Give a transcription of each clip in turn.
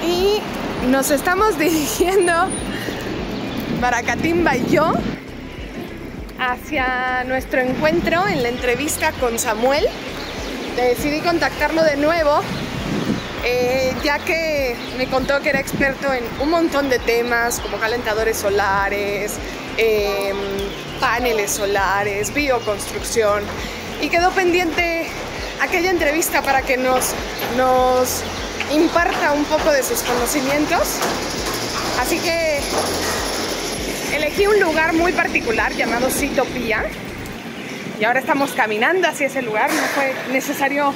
Y nos estamos dirigiendo, Maracatimba y yo, hacia nuestro encuentro en la entrevista con Samuel. Decidí contactarlo de nuevo, ya que me contó que era experto en un montón de temas como calentadores solares, paneles solares, bioconstrucción, y quedó pendiente aquella entrevista para que nos imparta un poco de sus conocimientos. Así que elegí un lugar muy particular llamado Citopía y ahora estamos caminando hacia ese lugar. No fue necesario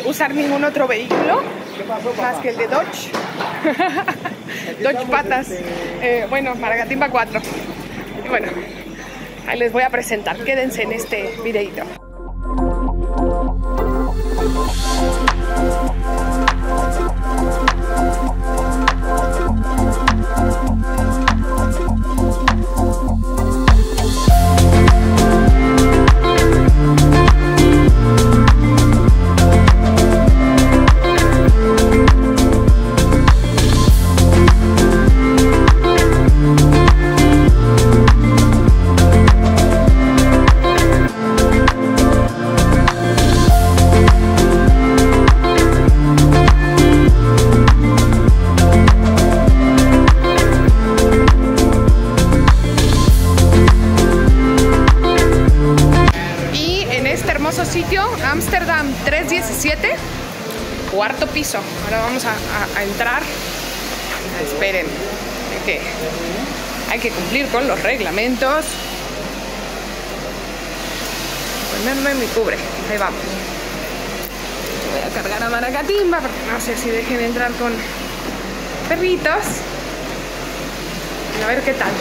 usar ningún otro vehículo más que el de Dodge. Dodge Patas, bueno, Maracatimba 4. Y bueno, ahí les voy a presentar, quédense en este videito. Sitio Amsterdam 317, cuarto piso. Ahora vamos a entrar. Esperen, hay que cumplir con los reglamentos. Ponerme mi cubre. Ahí vamos. Voy a cargar a Maracatimba porque no sé si dejen entrar con perritos. A ver qué tal.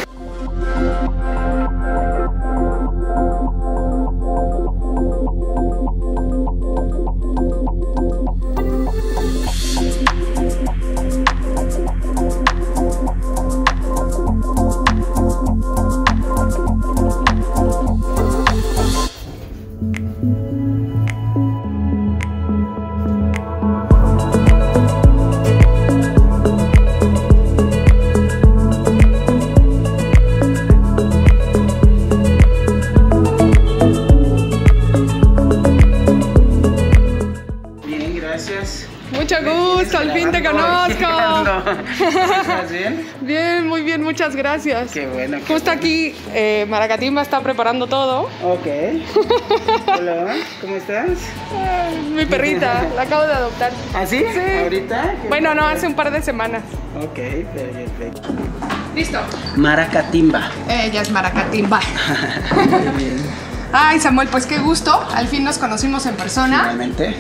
Mucho gusto, al fin te conozco. ¿Estás bien? Bien, muy bien, muchas gracias. Qué bueno. Justo aquí Maracatimba está preparando todo. Ok. Hola, ¿cómo estás? Mi perrita, la acabo de adoptar. ¿Ah, sí? Sí. ¿Ahorita? Bueno, no, hace un par de semanas. Ok, perfecto. Listo. Maracatimba. Ella es Maracatimba. Muy bien. Ay, Samuel, pues qué gusto. Al fin nos conocimos en persona. Finalmente.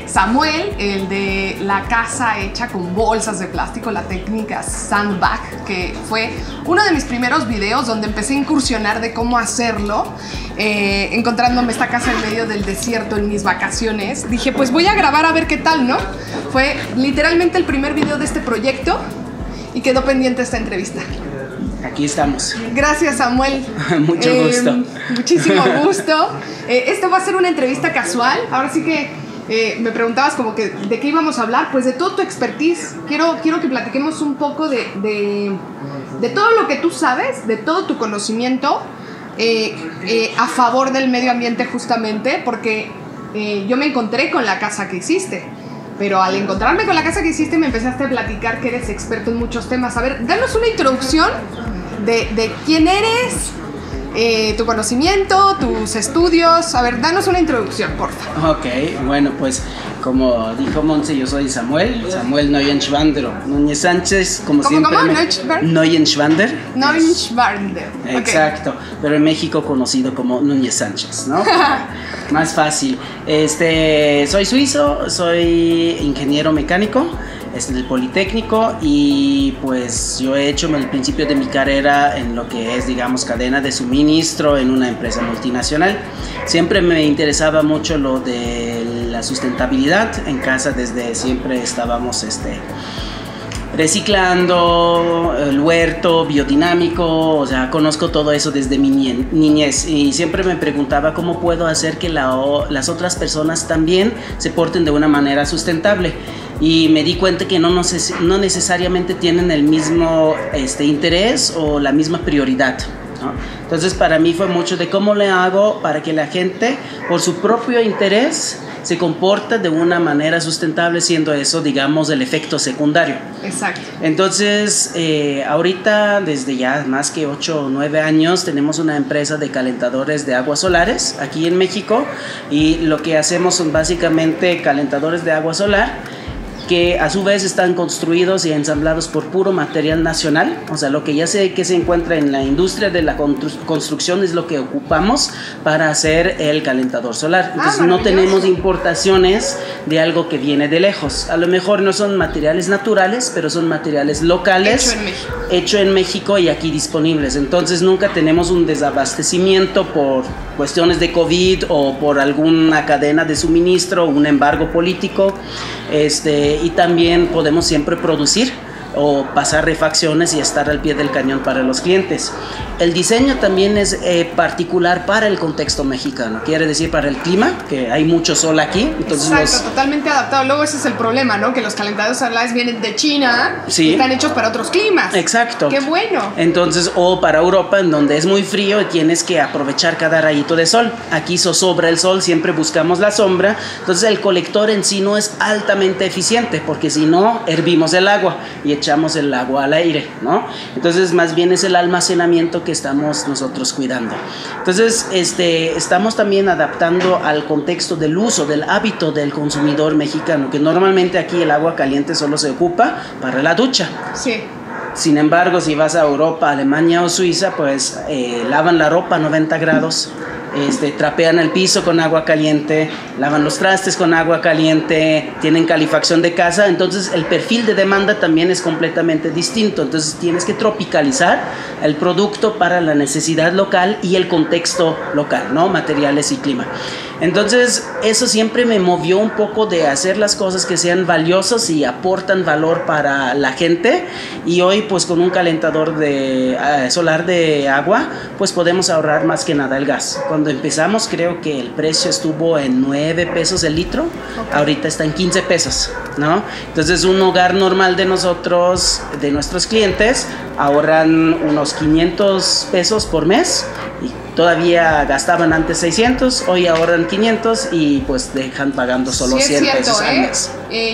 Samuel, el de la casa hecha con bolsas de plástico, la técnica Sandbag, que fue uno de mis primeros videos donde empecé a incursionar de cómo hacerlo, encontrándome esta casa en medio del desierto en mis vacaciones. Dije, pues voy a grabar a ver qué tal, ¿no? Fue literalmente el primer video de este proyecto y quedó pendiente esta entrevista. Aquí estamos. Gracias, Samuel. Mucho gusto. Muchísimo gusto. Esto va a ser una entrevista casual. Ahora sí que me preguntabas como que de qué íbamos a hablar. Pues de todo tu expertise. Quiero que platiquemos un poco de todo lo que tú sabes, de todo tu conocimiento a favor del medio ambiente, justamente porque yo me encontré con la casa que hiciste. Pero al encontrarme con la casa que hiciste me empezaste a platicar que eres experto en muchos temas. A ver, danos una introducción de quién eres, tu conocimiento, tus estudios. A ver, danos una introducción, por favor. Ok, bueno, pues como dijo Monse, yo soy Samuel Neuenschwander Núñez Sánchez, como siempre. ¿Cómo? Neuenschwander. Neuenschwander. Exacto, okay. Pero en México conocido como Núñez Sánchez, ¿no? Más fácil. Soy suizo, soy ingeniero mecánico del Politécnico y pues yo he hecho el principio de mi carrera en lo que es, digamos, cadena de suministro en una empresa multinacional. Siempre me interesaba mucho lo de la sustentabilidad. En casa desde siempre estábamos reciclando, el huerto, biodinámico, o sea, conozco todo eso desde mi niñez y siempre me preguntaba cómo puedo hacer que las otras personas también se porten de una manera sustentable. Y me di cuenta que no necesariamente tienen el mismo interés o la misma prioridad, ¿no? Entonces para mí fue mucho de cómo le hago para que la gente por su propio interés se comporta de una manera sustentable, siendo eso, digamos, el efecto secundario. Exacto. Entonces, ahorita, desde ya más que 8 o 9 años, tenemos una empresa de calentadores de aguas solares aquí en México, y lo que hacemos son básicamente calentadores de agua solar, que a su vez están construidos y ensamblados por puro material nacional. O sea, lo que ya sé que se encuentra en la industria de la construcción es lo que ocupamos para hacer el calentador solar. Entonces no tenemos importaciones de algo que viene de lejos. A lo mejor no son materiales naturales, pero son materiales locales, hecho en México y aquí disponibles. Entonces nunca tenemos un desabastecimiento por cuestiones de COVID o por alguna cadena de suministro, un embargo político. Y también podemos siempre producir o pasar refacciones y estar al pie del cañón para los clientes. El diseño también es particular para el contexto mexicano, quiere decir para el clima, que hay mucho sol aquí. Entonces exacto, totalmente adaptado. Luego ese es el problema, ¿no? Que los calentadores solares vienen de China, sí, y están hechos para otros climas. Exacto. ¡Qué bueno! Entonces, o para Europa, en donde es muy frío y tienes que aprovechar cada rayito de sol. Aquí zozobra el sol, siempre buscamos la sombra. Entonces el colector en sí no es altamente eficiente, porque si no, hervimos el agua y echamos el agua al aire, ¿no? Entonces más bien es el almacenamiento que estamos nosotros cuidando. Entonces estamos también adaptando al contexto del uso, del hábito del consumidor mexicano, que normalmente aquí el agua caliente solo se ocupa para la ducha. Sí. Sin embargo, si vas a Europa, Alemania o Suiza, pues lavan la ropa a 90 grados, trapean el piso con agua caliente, lavan los trastes con agua caliente, tienen calefacción de casa. Entonces el perfil de demanda también es completamente distinto. Entonces tienes que tropicalizar el producto para la necesidad local y el contexto local, ¿no? Materiales y clima. Entonces eso siempre me movió un poco de hacer las cosas que sean valiosas y aportan valor para la gente. Y hoy pues con un calentador solar de agua pues podemos ahorrar más que nada el gas. Cuando empezamos creo que el precio estuvo en 9 pesos el litro, okay. Ahorita está en 15 pesos, ¿no? Entonces un hogar normal de nosotros, de nuestros clientes, ahorran unos 500 pesos por mes. Y todavía gastaban antes 600, hoy ahorran 500 y pues dejan pagando solo 100 pesos al mes.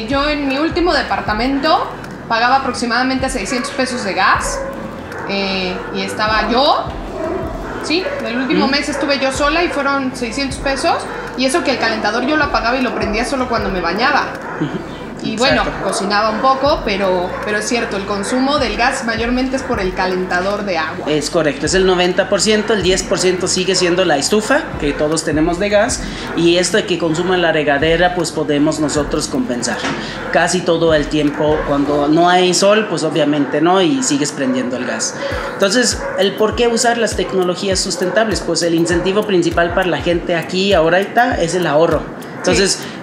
Yo en mi último departamento pagaba aproximadamente 600 pesos de gas, y estaba yo, sí, el último mes estuve yo sola y fueron 600 pesos, y eso que el calentador yo lo apagaba y lo prendía solo cuando me bañaba. Y bueno, cocinaba un poco, pero es cierto, el consumo del gas mayormente es por el calentador de agua. Es correcto, es el 90%, el 10% sigue siendo la estufa, que todos tenemos de gas, y esto que consume la regadera, pues podemos nosotros compensar. Casi todo el tiempo, cuando no hay sol, pues obviamente no, y sigues prendiendo el gas. Entonces, ¿el por qué usar las tecnologías sustentables? Pues el incentivo principal para la gente aquí ahorita es el ahorro. Entonces, sí.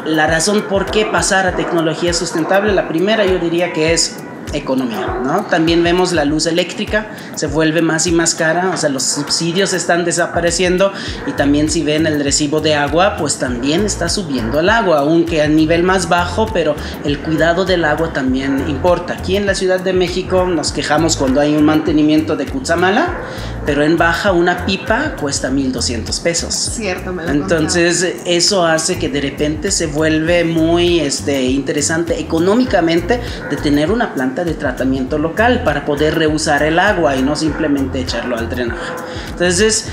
La razón por qué pasar a tecnología sustentable, la primera yo diría que es economía, ¿no? También vemos la luz eléctrica, se vuelve más y más cara, o sea, los subsidios están desapareciendo, y también si ven el recibo de agua, pues también está subiendo el agua, aunque a nivel más bajo, pero el cuidado del agua también importa. Aquí en la Ciudad de México nos quejamos cuando hay un mantenimiento de Cutzamala, pero en Baja una pipa cuesta 1,200 pesos. Cierto, me lo Entonces contaba. Eso hace que de repente se vuelve muy interesante económicamente de tener una planta de tratamiento local para poder reusar el agua y no simplemente echarlo al drenaje. Entonces,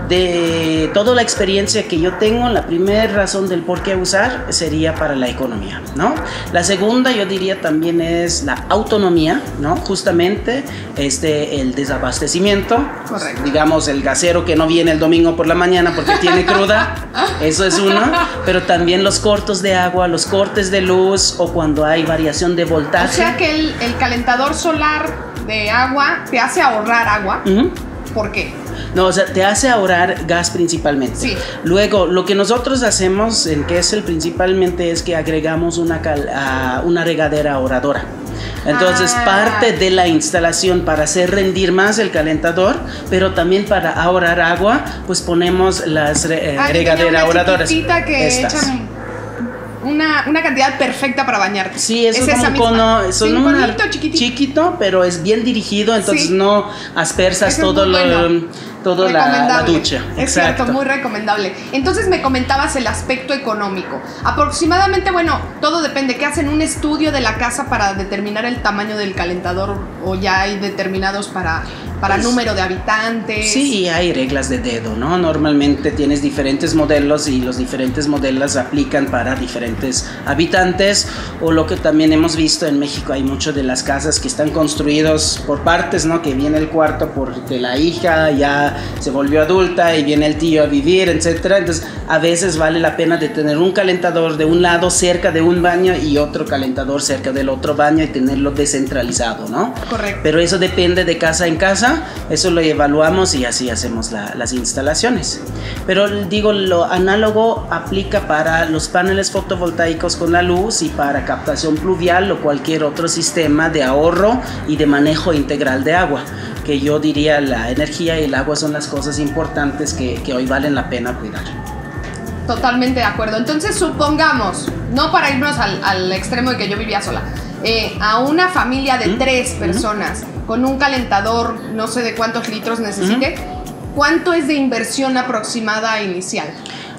de toda la experiencia que yo tengo, la primera razón del por qué usar sería para la economía, ¿no? La segunda yo diría también es la autonomía, ¿no? Justamente el desabastecimiento. Correcto. Digamos, el gasero que no viene el domingo por la mañana porque tiene cruda, eso es uno, pero también los cortos de agua, los cortes de luz, o cuando hay variación de voltaje. O sea que el calentador solar de agua te hace ahorrar agua. ¿Por qué? No, o sea, te hace ahorrar gas principalmente. Sí. Luego, lo que nosotros hacemos en Kessel principalmente es que agregamos una regadera ahorradora. Entonces parte de la instalación para hacer rendir más el calentador, pero también para ahorrar agua, pues ponemos las regadera ahorradoras. Que echan una cantidad perfecta para bañarte. Sí, es como un cono, son un chiquito, pero es bien dirigido, entonces no aspersas todo toda la ducha. Es cierto, muy recomendable. Entonces me comentabas el aspecto económico. Aproximadamente, bueno, todo depende. ¿Qué hacen? Un estudio de la casa para determinar el tamaño del calentador, o ya hay determinados para pues, número de habitantes. Sí, hay reglas de dedo, ¿no? Normalmente tienes diferentes modelos y los diferentes modelos aplican para diferentes habitantes, o lo que también hemos visto en México, hay mucho de las casas que están construidos por partes, ¿no? Que viene el cuarto porque la hija ya se volvió adulta y viene el tío a vivir, etcétera. Entonces a veces vale la pena de tener un calentador de un lado cerca de un baño y otro calentador cerca del otro baño y tenerlo descentralizado, ¿no? Correcto. Pero eso depende de casa en casa, eso lo evaluamos y así hacemos las instalaciones. Pero digo, lo análogo aplica para los paneles fotovoltaicos con la luz y para captación pluvial o cualquier otro sistema de ahorro y de manejo integral de agua, que yo diría la energía y el agua son las cosas importantes que hoy valen la pena cuidar. Totalmente de acuerdo. Entonces supongamos, no para irnos al extremo de que yo vivía sola, a una familia de 3 personas con un calentador, no sé de cuántos litros necesite, ¿cuánto es de inversión aproximada inicial?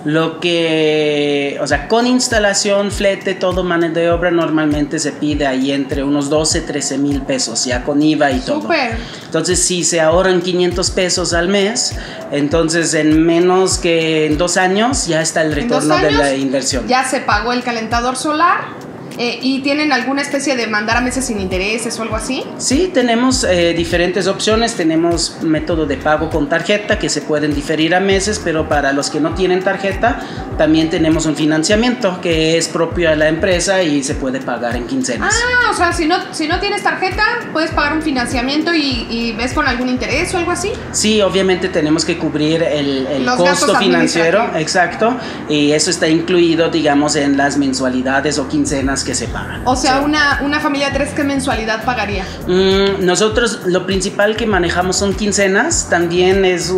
Lo que, o sea, con instalación, flete, todo mano de obra, normalmente se pide ahí entre unos 12, 13 mil pesos, ya con IVA y todo. ¡Súper! Entonces, si se ahorran 500 pesos al mes, entonces en menos que en 2 años ya está el retorno de la inversión. Ya se pagó el calentador solar. ¿Y tienen alguna especie de mandar a meses sin intereses o algo así? Sí, tenemos diferentes opciones. Tenemos método de pago con tarjeta que se pueden diferir a meses, pero para los que no tienen tarjeta también tenemos un financiamiento que es propio a la empresa y se puede pagar en quincenas. Ah, o sea, si no tienes tarjeta, puedes pagar un financiamiento y ves con algún interés o algo así. Sí, obviamente tenemos que cubrir el costo financiero, exacto, y eso está incluido, digamos, en las mensualidades o quincenas que se pagan. O sea, sí. una familia de 3, ¿qué mensualidad pagaría? Nosotros lo principal que manejamos son quincenas. También es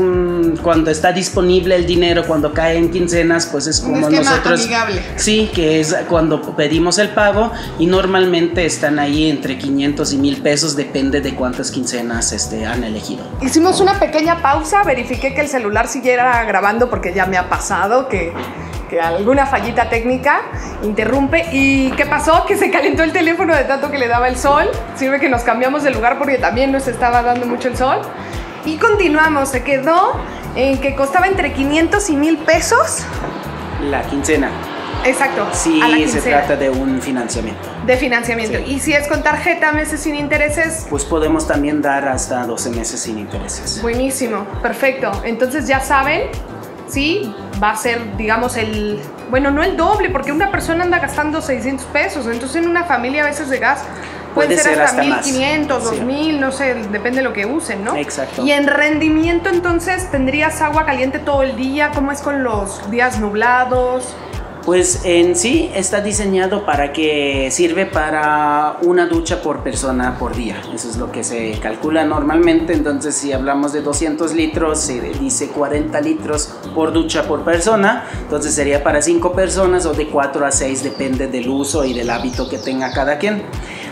cuando está disponible el dinero, cuando cae en quincenas, pues es como un esquema nosotros. Amigable. Sí, que es cuando pedimos el pago y normalmente están ahí entre 500 y 1000 pesos, depende de cuántas quincenas han elegido. Hicimos una pequeña pausa, verifiqué que el celular siguiera grabando porque ya me ha pasado que alguna fallita técnica interrumpe. ¿Y qué pasó? Que se calentó el teléfono de tanto que le daba el sol. Sirve que nos cambiamos de lugar porque también nos estaba dando mucho el sol. Y continuamos, se quedó en que costaba entre 500 y 1000 pesos. La quincena. Exacto. Sí, se trata de un financiamiento. De financiamiento. Sí. Y si es con tarjeta, meses sin intereses. Pues podemos también dar hasta 12 meses sin intereses. Buenísimo, perfecto. Entonces ya saben. Sí, va a ser, digamos, bueno, no el doble, porque una persona anda gastando 600 pesos, entonces en una familia a veces de gas puede ser hasta 1500, 2000, sí. No sé, depende de lo que usen, ¿no? Exacto. Y en rendimiento, entonces, ¿tendrías agua caliente todo el día? ¿Cómo es con los días nublados? Pues en sí está diseñado para que sirve para una ducha por persona por día. Eso es lo que se calcula normalmente. Entonces, si hablamos de 200 litros, se dice 40 litros por ducha por persona. Entonces sería para 5 personas o de 4 a 6, depende del uso y del hábito que tenga cada quien.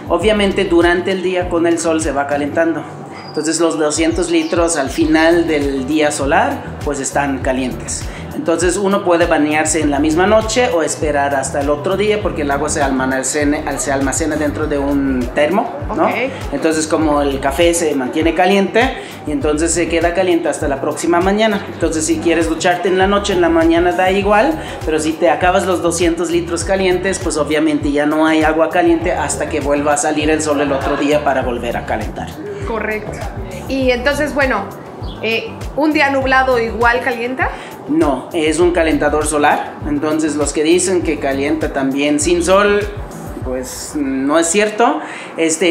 Obviamente durante el día con el sol se va calentando. Entonces los 200 litros al final del día solar pues están calientes. Entonces uno puede bañarse en la misma noche o esperar hasta el otro día porque el agua se almacena dentro de un termo, ¿no? Okay. Entonces como el café se mantiene caliente y entonces se queda caliente hasta la próxima mañana. Entonces si quieres ducharte en la noche, en la mañana da igual, pero si te acabas los 200 litros calientes, pues obviamente ya no hay agua caliente hasta que vuelva a salir el sol el otro día para volver a calentar. Correcto. Y entonces, bueno, ¿un día nublado igual calienta? No, es un calentador solar. Entonces los que dicen que calienta también sin sol, pues no es cierto.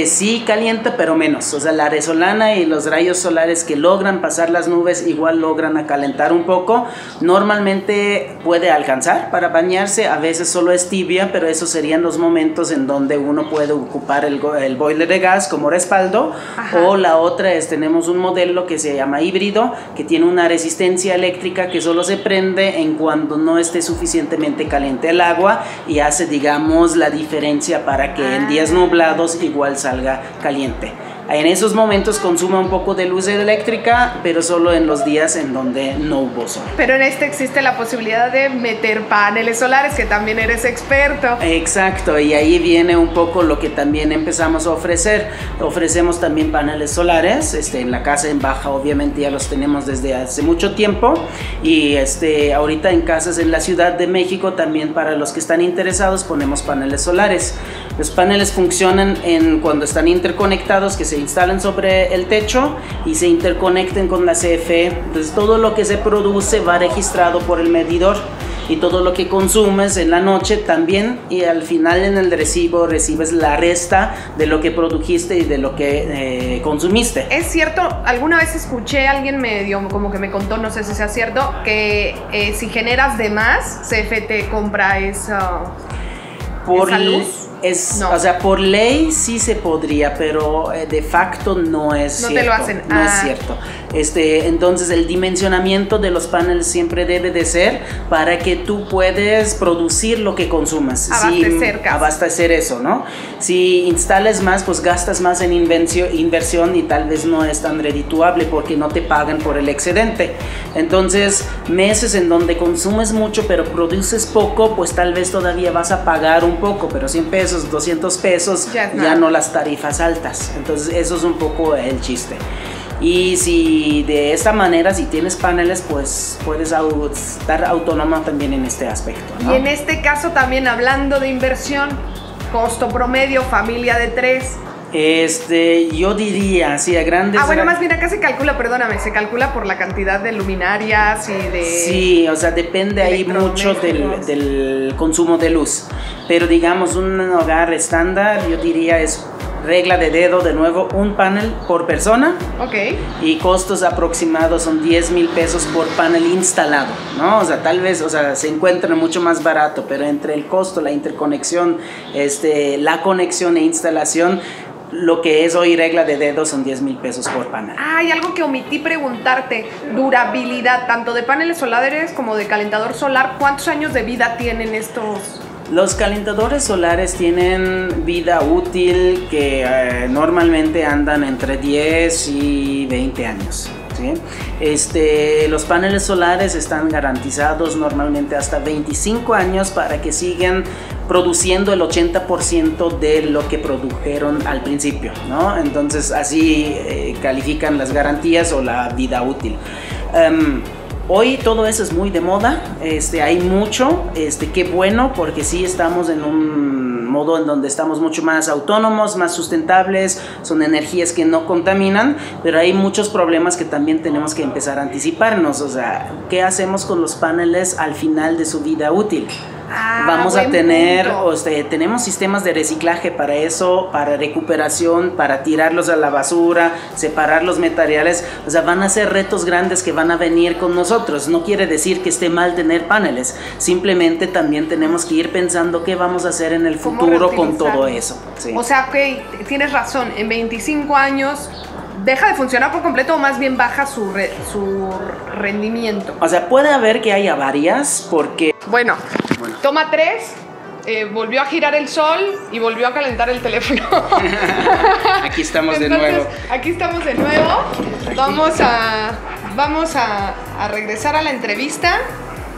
Sí calienta, pero menos. O sea, la resolana y los rayos solares que logran pasar las nubes igual logran acalentar un poco. Normalmente puede alcanzar para bañarse, a veces solo es tibia, pero esos serían los momentos en donde uno puede ocupar el boiler de gas como respaldo. Ajá. O la otra es, tenemos un modelo que se llama híbrido, que tiene una resistencia eléctrica que solo se prende en cuando no esté suficientemente caliente el agua y hace, digamos, la diferencia para que en días nublados igual salga caliente. En esos momentos consume un poco de luz eléctrica, pero solo en los días en donde no hubo sol. Pero en existe la posibilidad de meter paneles solares, que también eres experto. Exacto, y ahí viene un poco lo que también empezamos a ofrecer. Ofrecemos también paneles solares, en la casa en Baja obviamente ya los tenemos desde hace mucho tiempo, y ahorita en casas en la Ciudad de México también para los que están interesados ponemos paneles solares. Los paneles funcionan cuando están interconectados, que se instalan sobre el techo y se interconecten con la CFE. Entonces todo lo que se produce va registrado por el medidor y todo lo que consumes en la noche también, y al final en el recibo recibes la resta de lo que produjiste y de lo que consumiste. Es cierto, alguna vez escuché, alguien como que me contó, no sé si sea cierto, que si generas de más, CFE te compra esa luz. No. O sea, por ley sí se podría, pero de facto no es no cierto. Te lo hacen. No es cierto. Entonces el dimensionamiento de los paneles siempre debe de ser para que tú puedes producir lo que consumas. Abastecer eso, ¿no? Si instales más, pues gastas más en inversión y tal vez no es tan redituable porque no te pagan por el excedente. Entonces, meses en donde consumes mucho pero produces poco, pues tal vez todavía vas a pagar un poco, pero 100 pesos, 200 pesos, ya no las tarifas altas. Entonces eso es un poco el chiste. Y si de esta manera, si tienes paneles, pues puedes estar autónoma también en este aspecto, ¿no? Y en este caso también, hablando de inversión, costo promedio, familia de 3. Yo diría, sí, a grandes... Más bien acá se calcula por la cantidad de luminarias y de... Sí, o sea, depende ahí mucho del consumo de luz. Pero digamos, un hogar estándar, yo diría es regla de dedo, de nuevo, un panel por persona. Ok. Y costos aproximados son 10,000 pesos por panel instalado, ¿no? O sea, tal vez, se encuentra mucho más barato, pero entre el costo, la interconexión, la conexión e instalación, lo que es hoy regla de dedo son 10,000 pesos por panel. Hay algo que omití preguntarte, durabilidad, tanto de paneles solares como de calentador solar, ¿cuántos años de vida tienen estos? Los calentadores solares tienen vida útil que normalmente andan entre 10 y 20 años. ¿Sí? Los paneles solares están garantizados normalmente hasta 25 años para que sigan produciendo el 80% de lo que produjeron al principio, ¿no? Entonces así califican las garantías o la vida útil. Hoy todo eso es muy de moda, hay mucho, qué bueno, porque sí estamos en un modo en donde estamos mucho más autónomos, más sustentables, son energías que no contaminan, pero hay muchos problemas que también tenemos que empezar a anticiparnos. O sea, ¿qué hacemos con los paneles al final de su vida útil? Vamos a tener, tenemos sistemas de reciclaje para eso, para recuperación, para tirarlos a la basura, separar los materiales. O sea, van a ser retos grandes que van a venir con nosotros. No quiere decir que esté mal tener paneles, simplemente también tenemos que ir pensando qué vamos a hacer en el futuro con todo eso. Sí. O sea, tienes razón, en 25 años deja de funcionar por completo, o más bien baja su rendimiento. O sea, puede haber que haya varias, porque... Bueno, toma 3, volvió a girar el sol y volvió a calentar el teléfono. Aquí estamos de nuevo. Aquí estamos de nuevo. Vamos a regresar a la entrevista.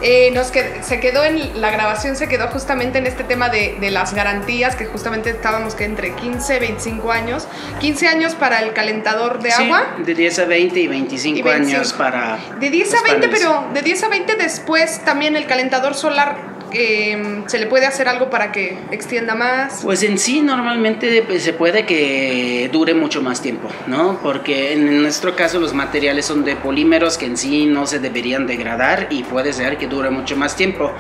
La grabación se quedó justamente en este tema de las garantías, que justamente estábamos que entre 15 y 25 años. 15 años para el calentador de agua. De 10 a 20 y 25 años para... De 10 a 20, pero de 10 a 20 después también el calentador solar ¿Se le puede hacer algo para que extienda más? Pues en sí normalmente se puede que dure mucho más tiempo, ¿no? Porque en nuestro caso los materiales son de polímeros que en sí no se deberían degradar y puede ser que dure mucho más tiempo.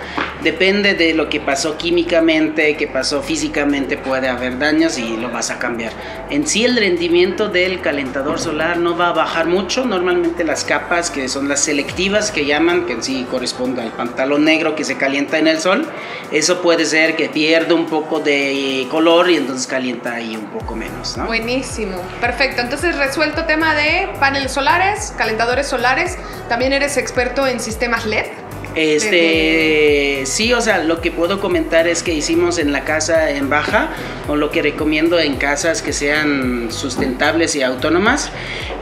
Depende de lo que pasó químicamente, que pasó físicamente, puede haber daños y lo vas a cambiar. En sí el rendimiento del calentador solar no va a bajar mucho. Normalmente las capas que son las selectivas que llaman, que en sí corresponde al pantalón negro que se calienta en el sol, eso puede ser que pierda un poco de color y entonces calienta ahí un poco menos, ¿no? Buenísimo, perfecto. Entonces resuelto tema de paneles solares, calentadores solares. ¿También eres experto en sistemas LED? Sí, o sea, lo que puedo comentar es que hicimos en la casa en Baja, o lo que recomiendo en casas que sean sustentables y autónomas,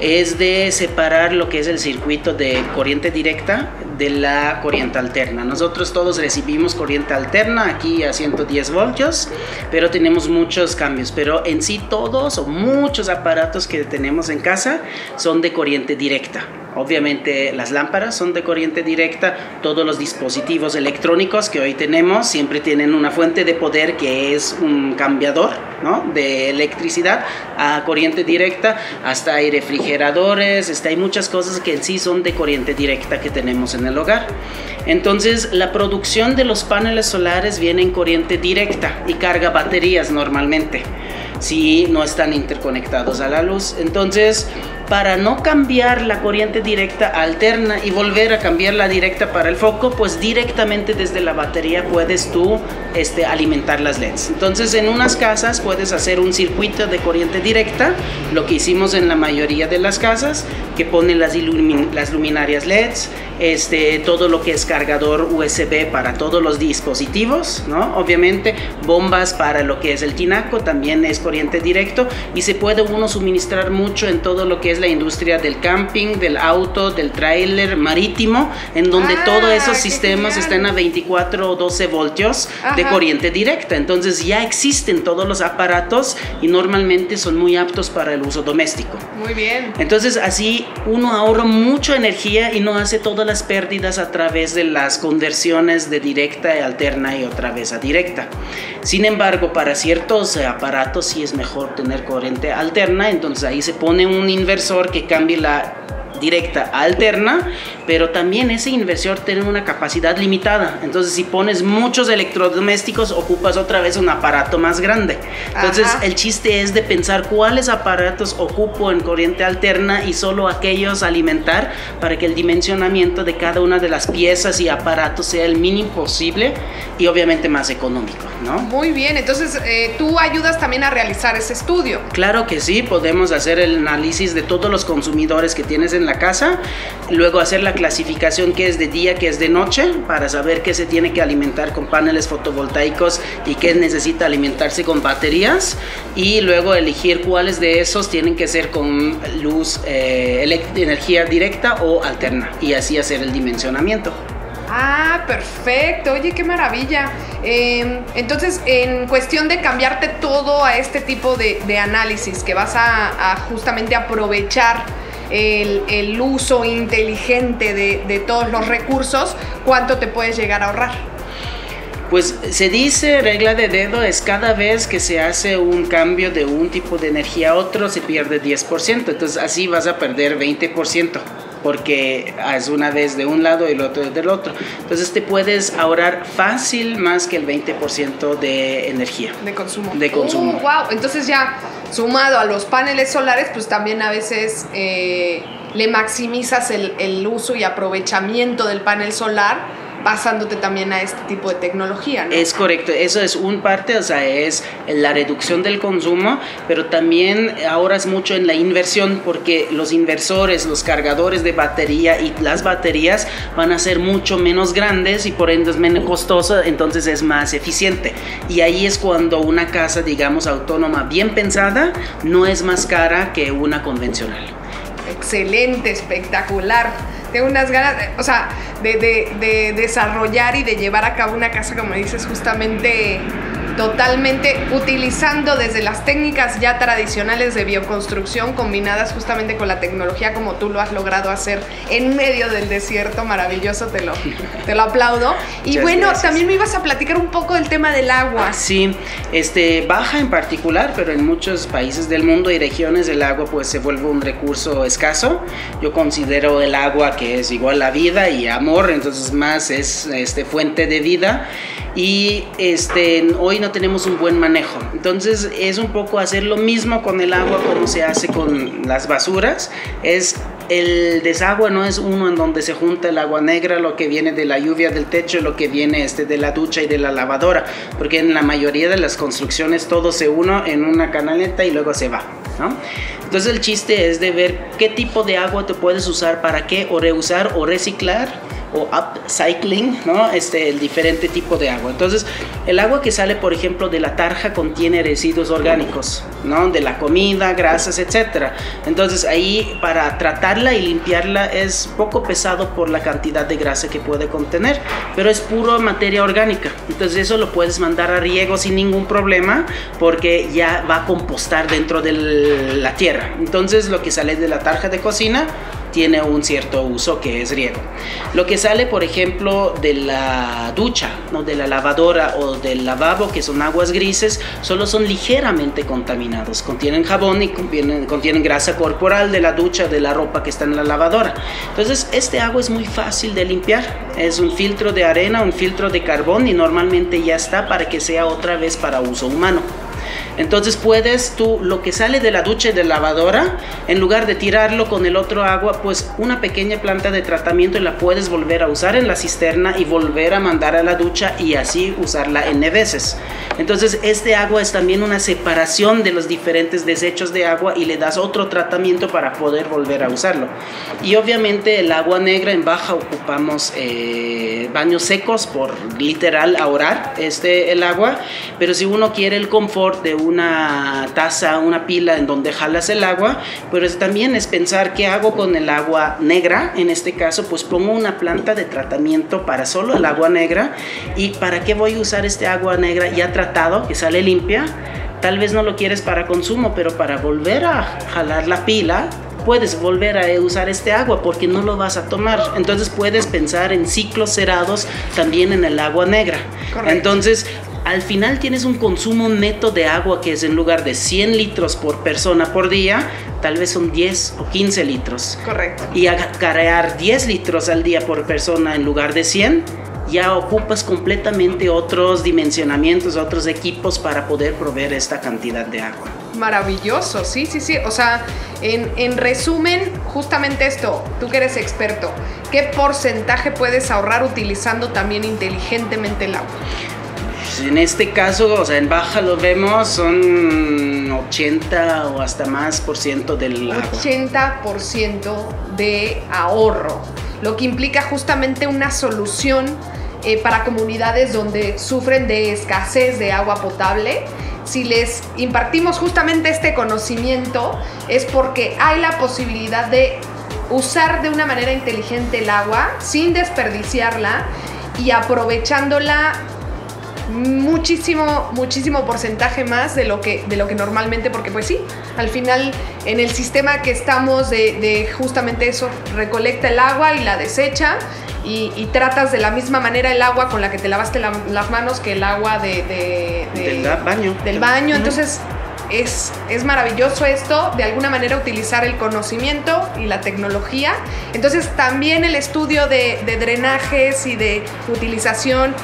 es de separar lo que es el circuito de corriente directa de la corriente alterna. Nosotros todos recibimos corriente alterna aquí a 110 voltios, pero tenemos muchos cambios, pero en sí todos o muchos aparatos que tenemos en casa son de corriente directa. Obviamente las lámparas son de corriente directa, todos los dispositivos electrónicos que hoy tenemos siempre tienen una fuente de poder que es un cambiador, ¿no?, de electricidad a corriente directa. Hasta hay refrigeradores, hay muchas cosas que en sí son de corriente directa que tenemos en el hogar. Entonces la producción de los paneles solares viene en corriente directa y carga baterías normalmente, si no están interconectados a la luz. Entonces, para no cambiar la corriente directa alterna y volver a cambiar la directa para el foco, pues directamente desde la batería puedes tú alimentar las LEDs. Entonces en unas casas puedes hacer un circuito de corriente directa, lo que hicimos en la mayoría de las casas, que ponen las luminarias LEDs, todo lo que es cargador USB para todos los dispositivos, ¿no? Obviamente bombas para lo que es el tinaco también es corriente directo, y se puede uno suministrar mucho en todo lo que es la industria del camping, del auto, del tráiler marítimo, en donde todos esos sistemas están a 24 o 12 voltios de corriente directa. Entonces ya existen todos los aparatos y normalmente son muy aptos para el uso doméstico. Muy bien. Entonces así uno ahorra mucha energía y no hace todas las pérdidas a través de las conversiones de directa a alterna y otra vez a directa. Sin embargo, para ciertos aparatos sí es mejor tener corriente alterna, entonces ahí se pone un inversor que cambie la directa a alterna, pero también ese inversor tiene una capacidad limitada. Entonces si pones muchos electrodomésticos ocupas otra vez un aparato más grande. Entonces el chiste es de pensar cuáles aparatos ocupo en corriente alterna y solo aquellos alimentar para que el dimensionamiento de cada una de las piezas y aparatos sea el mínimo posible y obviamente más económico, ¿no? Muy bien, entonces tú ayudas también a realizar ese estudio. Claro que sí, podemos hacer el análisis de todos los consumidores que tienes en la casa, luego hacer la clasificación que es de día, que es de noche, para saber qué se tiene que alimentar con paneles fotovoltaicos y qué necesita alimentarse con baterías, y luego elegir cuáles de esos tienen que ser con luz, energía directa o alterna, y así hacer el dimensionamiento. Ah, perfecto. Oye, qué maravilla. Entonces, en cuestión de cambiarte todo a este tipo de análisis, que vas a justamente aprovechar el uso inteligente de todos los recursos, ¿cuánto te puedes llegar a ahorrar? Pues se dice, regla de dedo, es cada vez que se hace un cambio de un tipo de energía a otro, se pierde 10%. Entonces así vas a perder 20%. Porque es una vez de un lado y el otro del otro. Entonces te puedes ahorrar fácil más que el 20% de energía. De consumo. De consumo. Wow. Entonces ya sumado a los paneles solares, pues también a veces le maximizas el uso y aprovechamiento del panel solar, basándote también a este tipo de tecnología, ¿no? Es correcto, eso es un parte, o sea, es la reducción del consumo, pero también ahora es mucho en la inversión, porque los inversores, los cargadores de batería y las baterías van a ser mucho menos grandes y por ende es menos costoso, entonces es más eficiente. Y ahí es cuando una casa, digamos, autónoma bien pensada no es más cara que una convencional. Excelente, espectacular. Tengo unas ganas, de desarrollar y de llevar a cabo una casa, como dices, justamente Totalmente, utilizando desde las técnicas ya tradicionales de bioconstrucción combinadas justamente con la tecnología como tú lo has logrado hacer en medio del desierto, maravilloso, te lo aplaudo. Y muchas bueno, gracias. también me ibas a platicar un poco del tema del agua. Sí, Baja en particular, pero en muchos países del mundo y regiones el agua pues se vuelve un recurso escaso. Yo considero el agua que es igual a vida y amor, entonces más es fuente de vida. Y hoy no tenemos un buen manejo, entonces es un poco hacer lo mismo con el agua como se hace con las basuras. El desagüe no es uno en donde se junta el agua negra, lo que viene de la lluvia del techo, lo que viene de la ducha y de la lavadora, porque en la mayoría de las construcciones todo se une en una canaleta y luego se va, ¿no? Entonces el chiste es de ver qué tipo de agua te puedes usar para qué, o reusar o reciclar o upcycling, ¿no? El diferente tipo de agua. Entonces, el agua que sale, por ejemplo, de la tarja contiene residuos orgánicos, ¿no? De la comida, grasas, etcétera. Entonces, ahí para tratarla y limpiarla es poco pesado por la cantidad de grasa que puede contener, pero es puro materia orgánica. Entonces, eso lo puedes mandar a riego sin ningún problema porque ya va a compostar dentro de la tierra. Entonces, lo que sale de la tarja de cocina tiene un cierto uso que es riego. Lo que sale, por ejemplo, de la ducha, ¿no? De la lavadora o del lavabo, que son aguas grises, solo son ligeramente contaminados. Contienen jabón y contienen grasa corporal de la ducha, de la ropa que está en la lavadora. Entonces, este agua es muy fácil de limpiar. Es un filtro de arena, un filtro de carbón y normalmente ya está para que sea otra vez para uso humano. Entonces puedes tú, lo que sale de la ducha y de la lavadora, en lugar de tirarlo con el otro agua, pues una pequeña planta de tratamiento y la puedes volver a usar en la cisterna y volver a mandar a la ducha y así usarla N veces. Entonces este agua es también una separación de los diferentes desechos de agua y le das otro tratamiento para poder volver a usarlo. Y obviamente el agua negra, en Baja ocupamos baños secos por literal ahorrar el agua, pero si uno quiere el confort de una taza, una pila en donde jalas el agua, pero también es pensar qué hago con el agua negra. En este caso pues pongo una planta de tratamiento para solo el agua negra. ¿Y para qué voy a usar este agua negra ya tratado, que sale limpia? Tal vez no lo quieres para consumo, pero para volver a jalar la pila puedes volver a usar este agua porque no lo vas a tomar. Entonces puedes pensar en ciclos cerrados también en el agua negra. Correcto. Entonces al final tienes un consumo neto de agua que es, en lugar de 100 litros por persona por día, tal vez son 10 o 15 litros. Correcto. Y acarrear 10 litros al día por persona en lugar de 100, ya ocupas completamente otros dimensionamientos, otros equipos para poder proveer esta cantidad de agua. Maravilloso, sí. O sea, en resumen, justamente esto, tú que eres experto, ¿qué porcentaje puedes ahorrar utilizando también inteligentemente el agua? En este caso, o sea, en Baja lo vemos, son 80 o hasta más % del agua. 80% de ahorro, lo que implica justamente una solución para comunidades donde sufren de escasez de agua potable. Si les impartimos justamente este conocimiento es porque hay la posibilidad de usar de una manera inteligente el agua sin desperdiciarla y aprovechándola muchísimo porcentaje más de lo que normalmente, porque pues sí, al final en el sistema que estamos de justamente eso, recolecta el agua y la desecha y tratas de la misma manera el agua con la que te lavaste las manos que el agua del baño. Entonces es maravilloso esto, de alguna manera utilizar el conocimiento y la tecnología. Entonces también el estudio de drenajes y de utilización,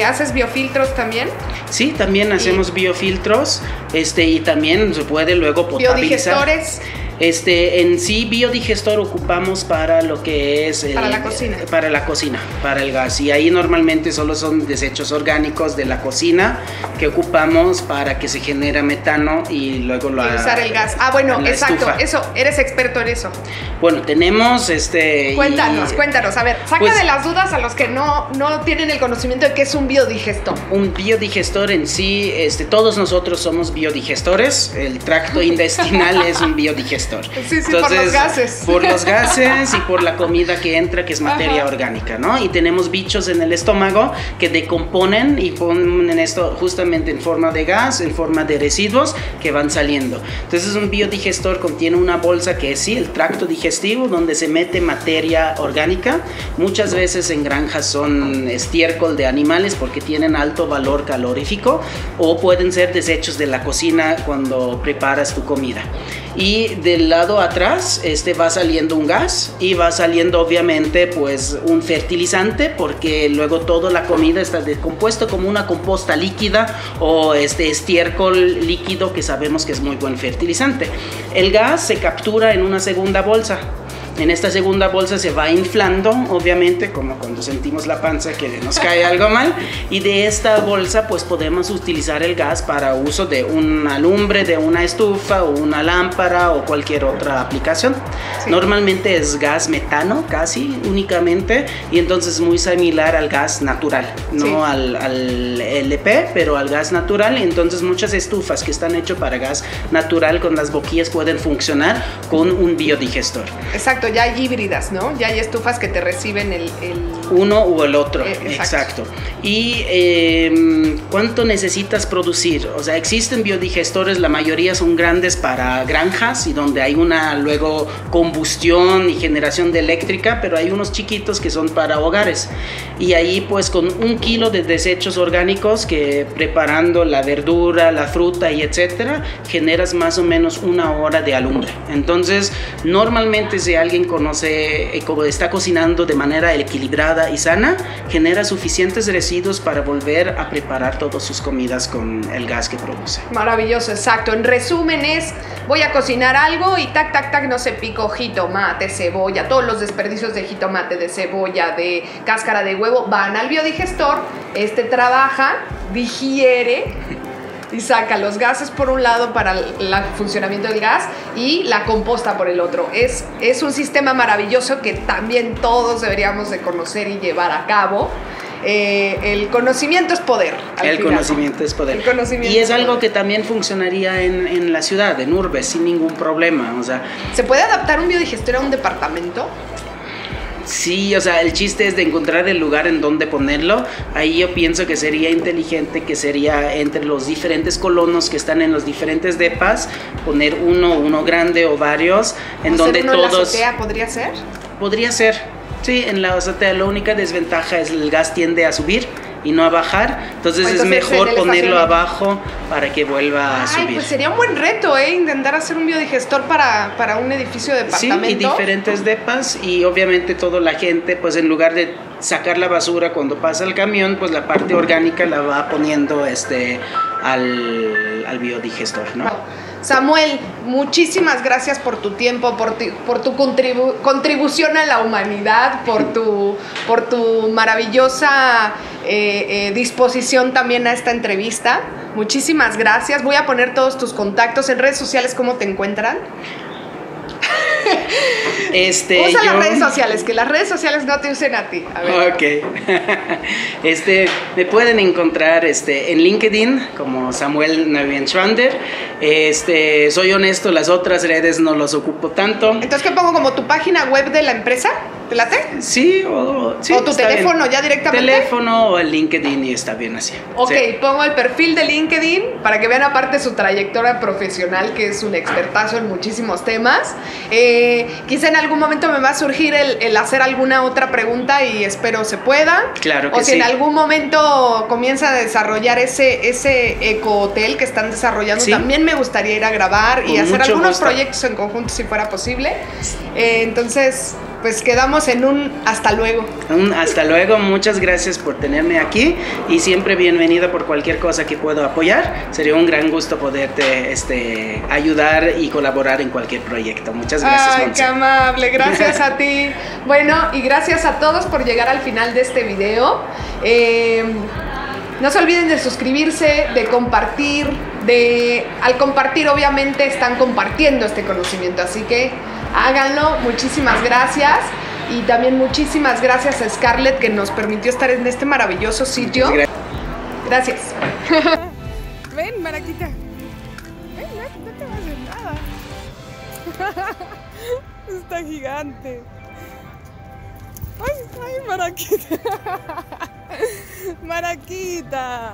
¿haces biofiltros también? Sí, también hacemos biofiltros, y también se puede luego potabilizar. Biodigestores. En sí, biodigestor ocupamos para lo que es para la cocina. Para la cocina, para el gas. Y ahí normalmente solo son desechos orgánicos de la cocina que ocupamos para que se genere metano y luego lo usar el gas. Ah, bueno, exacto. Estufa. Eso, eres experto en eso. Bueno, tenemos Cuéntanos. A ver, saca de las dudas a los que no tienen el conocimiento de qué es un biodigestor. Un biodigestor en sí, todos nosotros somos biodigestores. El tracto intestinal es un biodigestor. biodigestor. Sí, entonces, por los gases. Por los gases y por la comida que entra, que es materia orgánica, ¿no? Y tenemos bichos en el estómago que decomponen y ponen esto justamente en forma de gas, en forma de residuos que van saliendo. Entonces un biodigestor contiene una bolsa que es sí, el tracto digestivo, donde se mete materia orgánica. Muchas veces en granjas son estiércol de animales porque tienen alto valor calorífico, o pueden ser desechos de la cocina cuando preparas tu comida. Y del lado atrás va saliendo un gas y va saliendo obviamente pues un fertilizante, porque luego toda la comida está decompuesto como una composta líquida o estiércol líquido, que sabemos que es muy buen fertilizante. El gas se captura en una segunda bolsa. En esta segunda bolsa se va inflando, obviamente, como cuando sentimos la panza que nos cae algo mal, y de esta bolsa pues podemos utilizar el gas para uso de una lumbre, de una estufa o una lámpara o cualquier otra aplicación. Sí. Normalmente es gas metano casi únicamente, y entonces muy similar al gas natural, no sí. al LP, pero al gas natural. Entonces muchas estufas que están hechas para gas natural con las boquillas pueden funcionar con un biodigestor. Exacto. Ya hay híbridas, ¿no? Ya hay estufas que te reciben el... uno o el otro, exacto. Y ¿cuánto necesitas producir? O sea, existen biodigestores, la mayoría son grandes para granjas y donde hay una luego combustión y generación de eléctrica, pero hay unos chiquitos que son para hogares. Y ahí pues con 1 kilo de desechos orgánicos que preparando la verdura, la fruta y etcétera, generas más o menos 1 hora de alumbre. Entonces, normalmente si alguien conoce cómo está cocinando de manera equilibrada y sana, genera suficientes residuos para volver a preparar todas sus comidas con el gas que produce. Maravilloso, exacto. En resumen es, voy a cocinar algo y tac, tac, tac, no sé, pico jitomate, cebolla, todos los desperdicios de jitomate, de cebolla, de cáscara de huevo, van al biodigestor, trabaja, digiere y saca los gases por un lado para el funcionamiento del gas y la composta por el otro. Es un sistema maravilloso que también todos deberíamos de conocer y llevar a cabo. El conocimiento es poder. El conocimiento es poder. Y es algo que también funcionaría en la ciudad, en urbes, sin ningún problema. O sea, ¿se puede adaptar un biodigestor a un departamento? Sí, o sea, el chiste es de encontrar el lugar en donde ponerlo. Ahí yo pienso que sería inteligente, que sería entre los diferentes colonos que están en los diferentes depas, poner uno grande o varios, en donde todos... ¿En la azotea podría ser? Podría ser, sí, en la azotea. La única desventaja es el gas tiende a subir y no a bajar, entonces es mejor ponerlo abajo para que vuelva a subir. Pues sería un buen reto, intentar hacer un biodigestor para un edificio de departamento. Sí, y diferentes depas, y obviamente toda la gente, pues en lugar de sacar la basura cuando pasa el camión, pues la parte orgánica la va poniendo al biodigestor, ¿no? Samuel, muchísimas gracias por tu tiempo, por tu contribución a la humanidad, por tu maravillosa disposición también a esta entrevista. Muchísimas gracias. Voy a poner todos tus contactos en redes sociales. ¿Cómo te encuentran? Usa las redes sociales, que las redes sociales no te usen a ti. A ver. Ok. Me pueden encontrar en LinkedIn como Samuel Neuenschwander. Soy honesto, las otras redes no los ocupo tanto. Entonces, ¿qué pongo? ¿Como tu página web de la empresa? ¿Te late? Sí, o tu teléfono bien. Ya directamente. Teléfono o el LinkedIn y está bien así. Ok, sí. Pongo el perfil de LinkedIn para que vean aparte su trayectoria profesional, que es un expertazo en muchísimos temas. Quizá en algún momento me va a surgir el hacer alguna otra pregunta y espero se pueda. Claro que sí. O si en algún momento comienza a desarrollar ese ecohotel que están desarrollando, también me gustaría ir a grabar y hacer algunos proyectos en conjunto si fuera posible. Entonces, pues quedamos en un hasta luego. Hasta luego, muchas gracias por tenerme aquí y siempre bienvenida por cualquier cosa que puedo apoyar. Sería un gran gusto poderte ayudar y colaborar en cualquier proyecto. Muchas gracias, Monse. Qué amable, gracias a ti. Bueno, y gracias a todos por llegar al final de este video. No se olviden de suscribirse, de compartir, al compartir obviamente están compartiendo este conocimiento, así que háganlo. Muchísimas gracias. Y también muchísimas gracias a Scarlett, que nos permitió estar en este maravilloso sitio. Gracias. Ven, Maraquita. Ven, no te vas a hacer nada. Está gigante. Ay, ay, Maraquita. Maraquita.